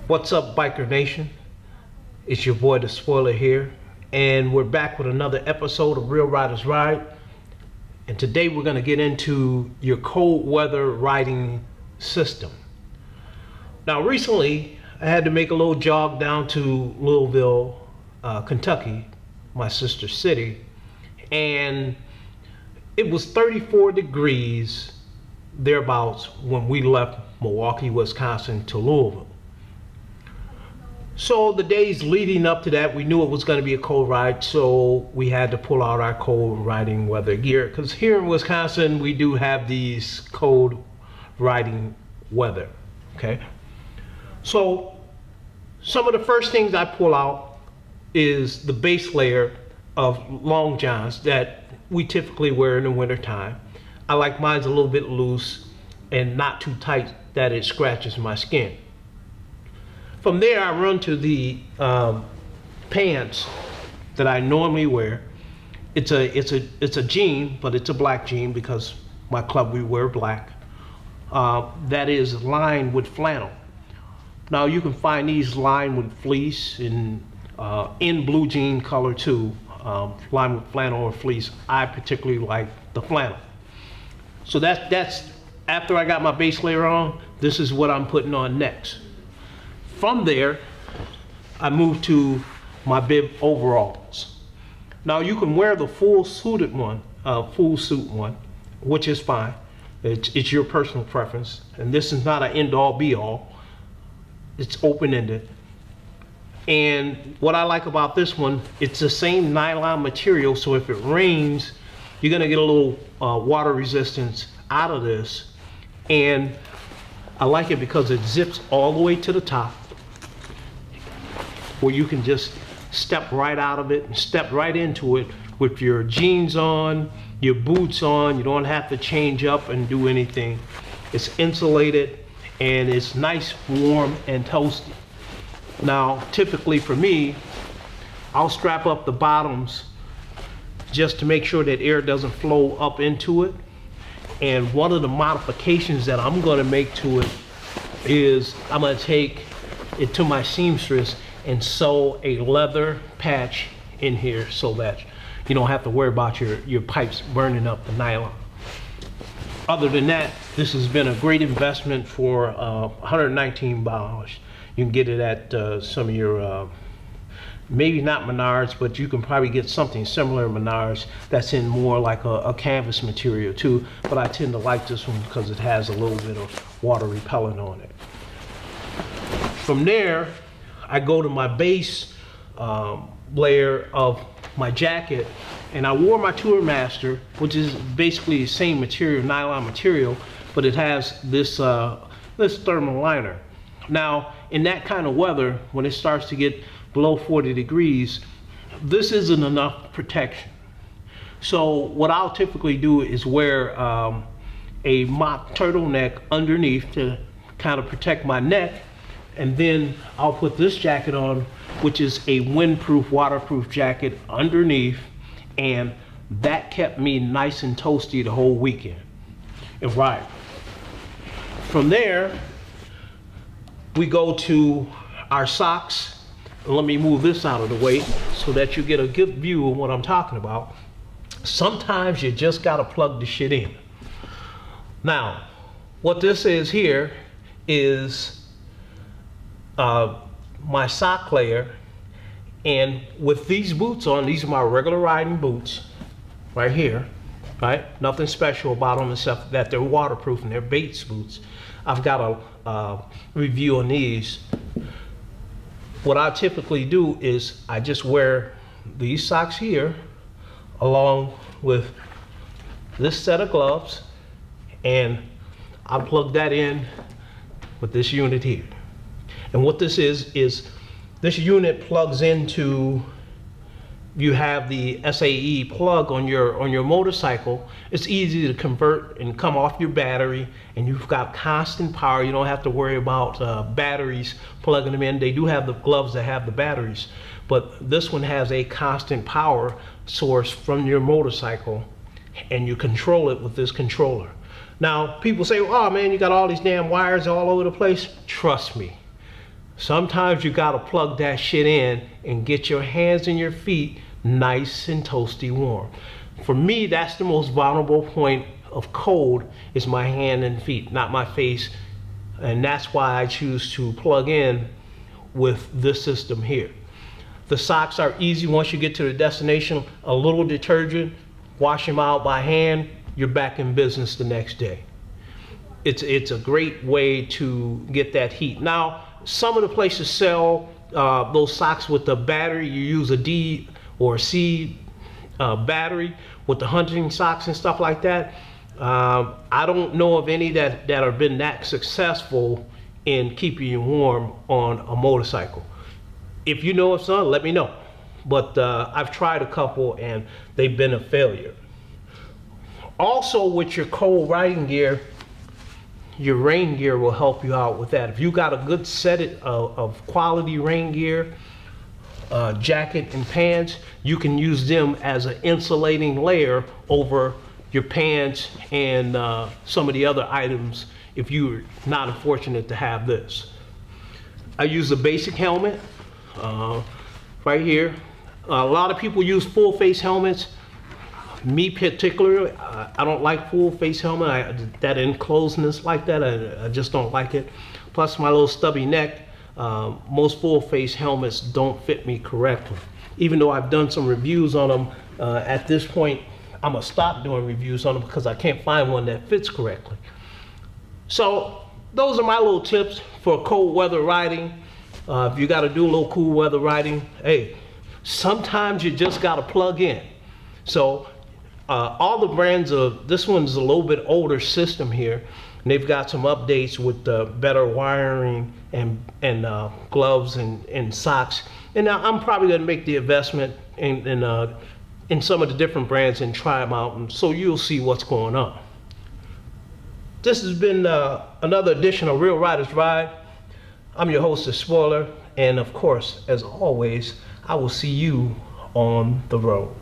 What's up, Biker Nation? It's your boy, the Spoiler here, and we're back with another episode of Real Riders Ride. And today we're going to get into your cold weather riding system. Now, recently I had to make a little jog down to Louisville, Kentucky, my sister city, and it was 34 degrees thereabouts when we left Milwaukee, Wisconsin to Louisville. So the days leading up to that, we knew it was going to be a cold ride, so we had to pull out our cold riding weather gear, because here in Wisconsin we do have these cold riding weather. Okay, so some of the first things I pull out is the base layer of long johns that we typically wear in the winter time. I like mine's a little bit loose and not too tight that it scratches my skin. From there, I run to the pants that I normally wear. It's a jean, but it's a black jean because my club we wear black. That is lined with flannel. Now you can find these lined with fleece in blue jean color too, lined with flannel or fleece. I particularly like the flannel. So that's after I got my base layer on. This is what I'm putting on next. From there, I moved to my Bib Overalls. Now you can wear the full suit one, which is fine. It's your personal preference, and this is not an end-all be-all. It's open-ended. And what I like about this one, it's the same nylon material, so if it rains, you're gonna get a little water resistance out of this. And I like it because it zips all the way to the top, where you can just step right out of it and step right into it with your jeans on, your boots on. You don't have to change up and do anything. It's insulated and it's nice, warm, and toasty. Now, typically for me, I'll strap up the bottoms just to make sure that air doesn't flow up into it. And one of the modifications that I'm gonna make to it is I'm gonna take it to my seamstress and sew a leather patch in here so that you don't have to worry about your pipes burning up the nylon. Other than that, this has been a great investment for $119. You can get it at some of your, maybe not Menards, but you can probably get something similar to Menards that's in more like a canvas material too. But I tend to like this one because it has a little bit of water repellent on it. From there, I go to my base layer of my jacket, and I wore my Tour Master, which is basically the same material, nylon material, but it has this thermal liner. Now, in that kind of weather, when it starts to get below 40 degrees, this isn't enough protection. So what I'll typically do is wear a mock turtleneck underneath to kind of protect my neck, and then I'll put this jacket on, which is a windproof, waterproof jacket underneath, and that kept me nice and toasty the whole weekend. And right from there, we go to our socks. Let me move this out of the way so that you get a good view of what I'm talking about. Sometimes you just gotta plug the shit in. Now, what this is here is my sock layer, and with these boots on, these are my regular riding boots right here, right? Nothing special about them except that they're waterproof and they're Bates boots. I've got a review on these. What I typically do is I just wear these socks here along with this set of gloves, and I plug that in with this unit here. And what this is this unit plugs into, you have the SAE plug on your motorcycle. It's easy to convert and come off your battery, and you've got constant power. You don't have to worry about batteries plugging them in. They do have the gloves that have the batteries, but this one has a constant power source from your motorcycle, and you control it with this controller. Now, people say, oh man, you got all these damn wires all over the place. Trust me, Sometimes you gotta plug that shit in and get your hands and your feet nice and toasty warm. For me, that's the most vulnerable point of cold, is my hand and feet, not my face. And that's why I choose to plug in with this system here. The socks are easy. Once you get to the destination, a little detergent, wash them out by hand, you're back in business the next day. It's a great way to get that heat. Now, some of the places sell those socks with the battery. You use a D or C battery with the hunting socks and stuff like that. I don't know of any that have been that successful in keeping you warm on a motorcycle. If you know of some, let me know. But I've tried a couple and they've been a failure. Also, with your cold riding gear, your rain gear will help you out with that. If you got a good set of quality rain gear, jacket and pants, you can use them as an insulating layer over your pants and some of the other items if you're not fortunate to have this. I use a basic helmet right here. A lot of people use full face helmets. Me particularly, I don't like full face helmet. That enclosedness like that, I just don't like it. Plus my little stubby neck, most full face helmets don't fit me correctly. Even though I've done some reviews on them, at this point, I'm gonna stop doing reviews on them because I can't find one that fits correctly. So those are my little tips for cold weather riding. If you gotta do a little cool weather riding, hey, sometimes you just gotta plug in. So all the brands of, this one's a little bit older system here, and they've got some updates with better wiring and gloves and socks. And I'm probably gonna make the investment in some of the different brands and try them out, and so you'll see what's going on. This has been another edition of Real Riders Ride. I'm your host, The Spoiler, and of course, as always, I will see you on the road.